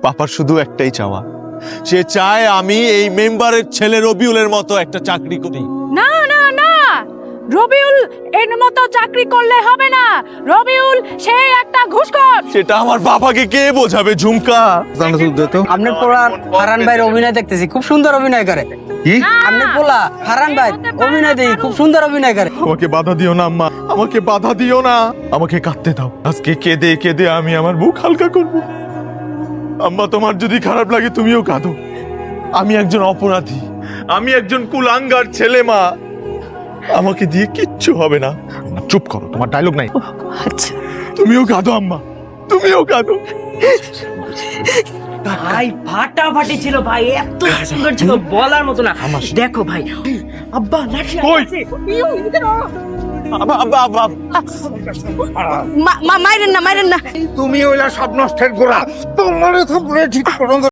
পাপার শুধু একটাই চাওয়া, সে চায় আমি এই মেম্বারের ছেলে রবিউলের মতো একটা চাকরি করি। না না না, রবিউল এর মতো চাকরি করলে হবে না। রবিউল সে একটা ঘুষখোর। সেটা আমার বাবাকে কে বোঝাবে ঝুমকা? আপনার পোলা ফারহান ভাইয়ের অভিনয় দেখতেছি, খুব সুন্দর অভিনয় করে। কি? আপনার পোলা ফারহান ভাই অভিনয় দেখি খুব সুন্দর অভিনয় করে। আমাকে বাধা দিও না আম্মা, আমাকে বাধা দিও না, আমাকে কাঁদতে দাও। আজকে কেঁদে কেঁদে আমি আমার বুক হালকা করব। আম্মা, তোমার যদি খারাপ লাগে তুমিও কাঁদো। আমি একজন অপরাধী, আমি একজন কুলাঙ্গার ছেলে। মা, আমাকে দিয়ে কিচ্ছু হবে না। চুপ করো, তোমার ডায়লগ নাই। আচ্ছা তুমিও কাঁদো আম্মা, তুমিও কাঁদো। ভাই ফাটাফাটি ছিল ভাই, এত সুন্দর ছিল বলার মতো না। দেখো ভাই, আব্বা লাঠি কই? আছে। আব্বা আব্বা আব্বা, মাইরেন না, মাইরেন না। তুমি ওইলা সব নষ্টের গোড়া, তোমার ঠিক